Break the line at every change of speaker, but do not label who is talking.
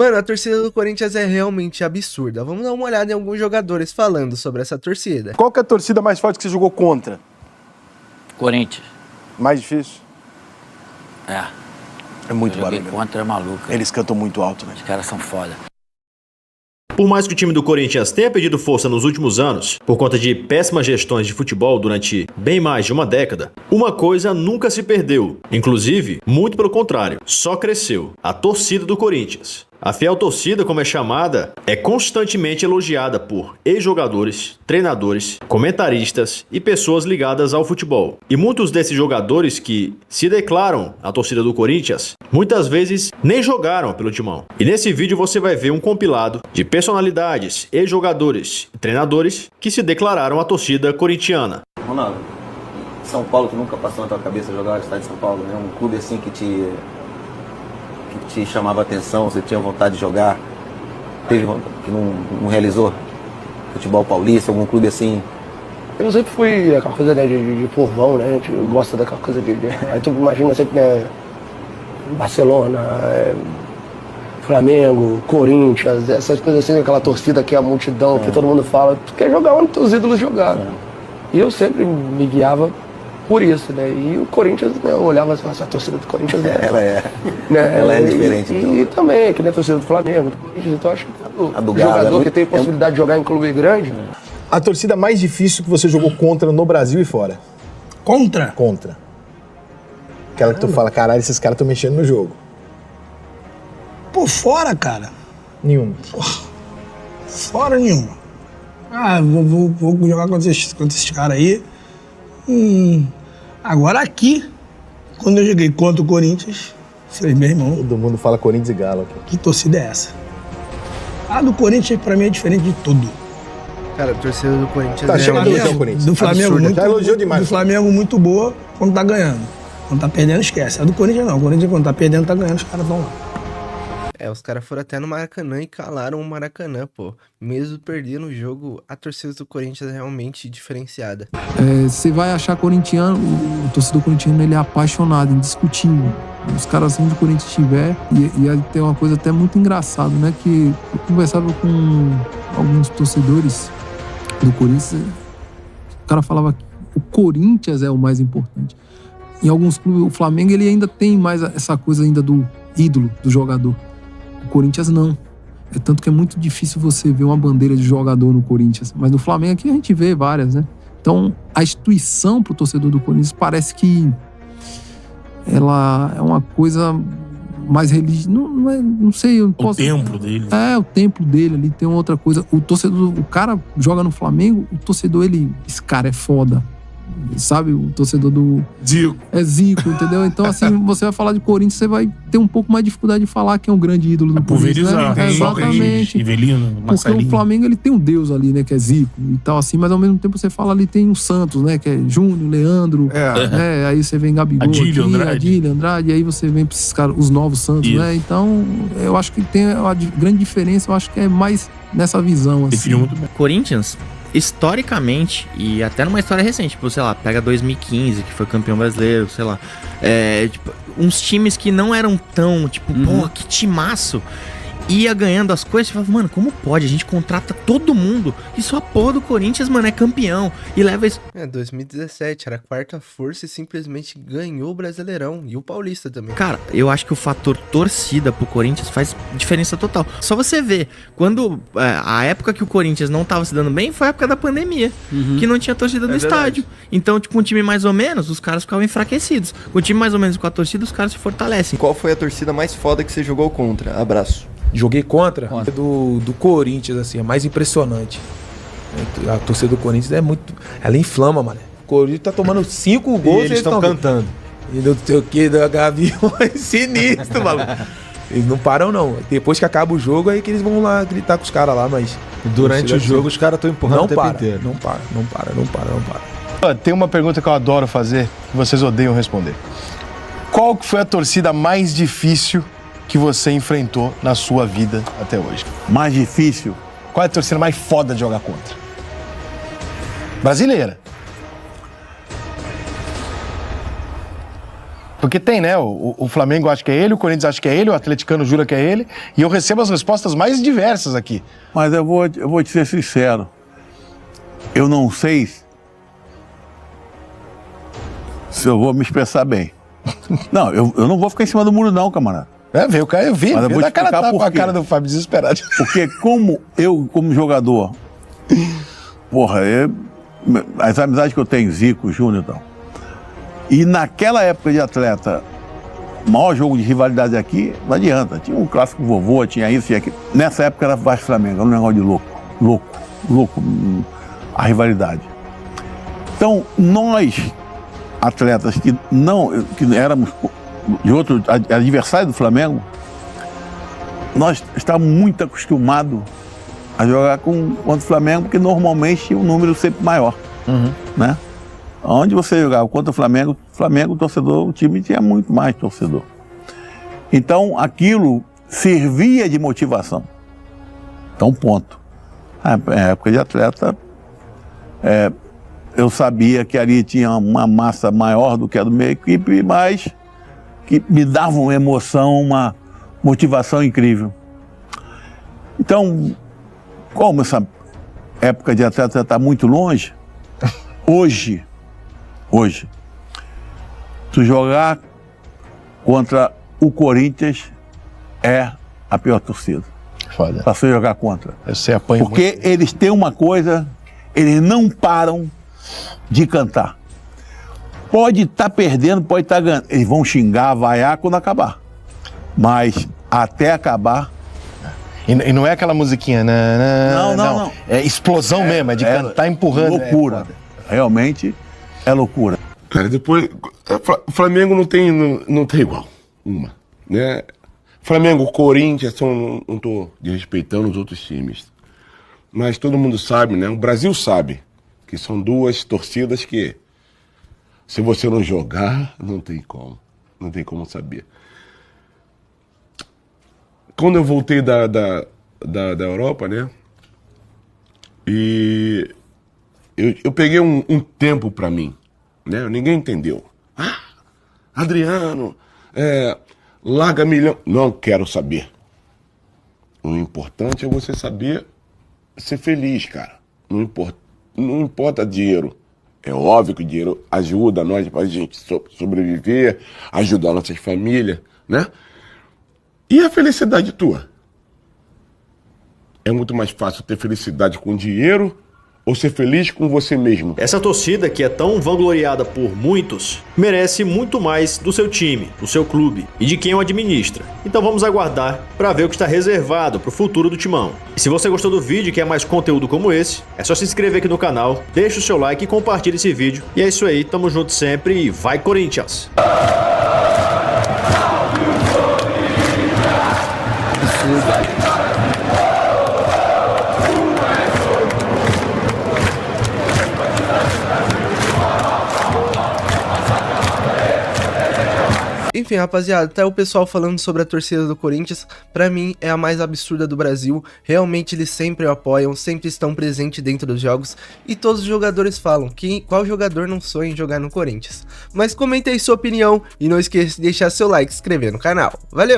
Mano, a torcida do Corinthians é realmente absurda. Vamos dar uma olhada em alguns jogadores falando sobre essa torcida.
Qual que é a torcida mais forte que você jogou contra?
Corinthians.
Mais difícil?
É
muito barulho.
Contra é maluco.
Eles cantam muito alto, né?
Os caras são foda.
Por mais que o time do Corinthians tenha perdido força nos últimos anos, por conta de péssimas gestões de futebol durante bem mais de uma década, uma coisa nunca se perdeu. Inclusive, muito pelo contrário, só cresceu: a torcida do Corinthians. A fiel torcida, como é chamada, é constantemente elogiada por ex-jogadores, treinadores, comentaristas e pessoas ligadas ao futebol. E muitos desses jogadores que se declaram a torcida do Corinthians, muitas vezes nem jogaram pelo timão. E nesse vídeo você vai ver um compilado de personalidades, ex-jogadores e treinadores que se declararam a torcida corintiana.
Ronaldo, São Paulo, que nunca passou na tua cabeça jogar no estádio de São Paulo, né? Um clube assim que te chamava atenção, você tinha vontade de jogar, teve que não realizou? Futebol paulista, algum clube assim?
Eu sempre fui aquela coisa, né, de povão, né? A gente gosta daquela coisa de aí tu imagina sempre, né, Barcelona, Flamengo, Corinthians, essas coisas assim, aquela torcida que é a multidão, que todo mundo fala, tu quer jogar onde teus ídolos jogaram. E eu sempre me guiava por isso, né? E o Corinthians, né, eu olhava assim, a torcida do Corinthians
ela é diferente.
E também, que nem a torcida do Flamengo, do Corinthians, então acho que
o
jogador que tem possibilidade de jogar em clube grande.
A torcida mais difícil que você jogou contra no Brasil e fora?
Contra?
Contra. Aquela que tu fala, caralho, esses caras estão mexendo no jogo.
Por fora, cara.
Nenhum.
Fora nenhuma. Vou jogar contra esses caras aí. Agora aqui, quando eu joguei contra o Corinthians, falei, meu irmão...
Todo mundo fala Corinthians e Galo aqui.
Que torcida é essa? A do Corinthians, pra mim, é diferente de tudo.
Cara, a torcida do Corinthians
tá, chega de elogiar o Corinthians.
Do Flamengo,
absurdo,
muito,
já elogiou demais.
Do Flamengo, muito boa quando tá ganhando. Quando tá perdendo, esquece. A do Corinthians, não. O Corinthians, quando tá perdendo, tá ganhando, os caras vão lá.
Os caras foram até no Maracanã e calaram o Maracanã, pô. Mesmo perdendo o jogo, a torcida do Corinthians é realmente diferenciada.
Você vai achar corintiano, o torcedor corintiano, ele é apaixonado, indiscutível. Os caras, onde o Corinthians estiver, e aí tem uma coisa até muito engraçada, né? Que eu conversava com alguns torcedores do Corinthians, o cara falava que o Corinthians é o mais importante. Em alguns clubes, o Flamengo, ele ainda tem mais essa coisa ainda do ídolo do jogador. O Corinthians não. É tanto que é muito difícil você ver uma bandeira de jogador no Corinthians. Mas no Flamengo aqui a gente vê várias, né? Então, a instituição pro torcedor do Corinthians parece que ela é uma coisa mais religiosa. Não sei, eu posso...
O templo dele.
O templo dele ali tem outra coisa. O torcedor, o cara joga no Flamengo, o torcedor, esse cara é foda. Sabe, o torcedor do...
Zico.
É Zico, entendeu? Então, assim, você vai falar de Corinthians, você vai ter um pouco mais de dificuldade de falar quem é o grande ídolo do Corinthians, né? Exatamente.
Rivelino,
porque o Flamengo, ele tem um deus ali, né, que é Zico e tal, assim, mas ao mesmo tempo você fala ali, tem o Santos, né, que é Júnior, Leandro, aí você vem Gabigol, Adílio, Andrade, e aí você vem pra esses caras, os novos Santos, né? Então, eu acho que tem a grande diferença, eu acho que é mais nessa visão, assim.
Definiu muito bem.
Corinthians, historicamente, e até numa história recente, tipo, sei lá, pega 2015, que foi campeão brasileiro, sei lá, tipo, uns times que não eram tão, tipo, pô, que timaço, ia ganhando as coisas, você fala, mano, como pode? A gente contrata todo mundo e só a porra do Corinthians, mano, é campeão e leva isso.
2017, era a quarta força e simplesmente ganhou o Brasileirão e o Paulista também.
Cara, eu acho que o fator torcida pro Corinthians faz diferença total. Só você ver, quando a época que o Corinthians não tava se dando bem foi a época da pandemia, que não tinha torcida no estádio. Então, tipo, um time mais ou menos, os caras ficavam enfraquecidos. Com um time mais ou menos com a torcida, os caras se fortalecem.
Qual foi a torcida mais foda que você jogou contra? Abraço.
Joguei contra? Do Corinthians, assim, é mais impressionante. A torcida do Corinthians é muito... Ela inflama, mano. O Corinthians tá tomando 5 gols
e eles estão cantando.
E não sei o que, da Gaviões, sinistro, maluco. Eles não param, não. Depois que acaba o jogo, aí que eles vão lá gritar com os caras lá, mas...
Durante o jogo, os caras estão empurrando o tempo inteiro.
Não para.
Tem uma pergunta que eu adoro fazer, que vocês odeiam responder. Qual que foi a torcida mais difícil que você enfrentou na sua vida até hoje?
Mais difícil?
Qual é a torcida mais foda de jogar contra? Brasileira. Porque tem, né? O Flamengo acha que é ele, o Corinthians acha que é ele, o atleticano jura que é ele, e eu recebo as respostas mais diversas aqui.
Mas eu vou te ser sincero. Eu não sei se eu vou me expressar bem. Não, eu não vou ficar em cima do muro não, camarada.
Veio o cara, eu vi.
Mas eu vou te explicar
tapa
por
com a
quê.
cara do Fábio desesperado.
Porque como jogador, porra, as amizades que eu tenho, Zico, Júnior e tal. E naquela época de atleta, o maior jogo de rivalidade aqui, não adianta. Tinha um clássico vovô, tinha isso e aquilo. Nessa época era Vasco e Flamengo, era um negócio de louco, a rivalidade. Então, nós, atletas que éramos de outro adversário do Flamengo, nós estávamos muito acostumados a jogar contra o Flamengo, porque normalmente o número sempre maior, né? Onde você jogava contra o Flamengo, o torcedor, o time tinha muito mais torcedor. Então, aquilo servia de motivação. Então, ponto. Na época de atleta, eu sabia que ali tinha uma massa maior do que a da minha equipe, mas que me dava uma emoção, uma motivação incrível. Então, como essa época de atleta está muito longe, hoje, tu jogar contra o Corinthians é a pior torcida.
Foda.
Pra você jogar contra.
Você apanha
porque
muito.
Eles têm uma coisa, eles não param de cantar. Pode estar perdendo, pode estar ganhando. Eles vão xingar, vaiar quando acabar. Mas até acabar...
E não é aquela musiquinha, não. É explosão mesmo, é de cantar empurrando.
Loucura. Realmente é loucura.
Cara, depois... O Flamengo não tem igual. Uma, né? Flamengo, Corinthians, não tô desrespeitando os outros times. Mas todo mundo sabe, né? O Brasil sabe que são duas torcidas que, se você não jogar, não tem como. Não tem como saber. Quando eu voltei da Europa, né? E eu peguei um tempo pra mim, né? Ninguém entendeu. Adriano, larga milhão. Não quero saber. O importante é você saber ser feliz, cara. Não importa dinheiro. É óbvio que o dinheiro ajuda nós pra gente sobreviver, ajuda a nossas famílias, né? E a felicidade tua? É muito mais fácil ter felicidade com dinheiro ou ser feliz com você mesmo?
Essa torcida, que é tão vangloriada por muitos, merece muito mais do seu time, do seu clube e de quem o administra. Então vamos aguardar para ver o que está reservado para o futuro do Timão. E se você gostou do vídeo e quer mais conteúdo como esse, é só se inscrever aqui no canal, deixa o seu like e compartilha esse vídeo. E é isso aí, tamo junto sempre e vai Corinthians!
Enfim, rapaziada, até o pessoal falando sobre a torcida do Corinthians, pra mim é a mais absurda do Brasil. Realmente eles sempre o apoiam, sempre estão presentes dentro dos jogos e todos os jogadores falam que qual jogador não sonha em jogar no Corinthians. Mas comente aí sua opinião e não esqueça de deixar seu like e se inscrever no canal. Valeu!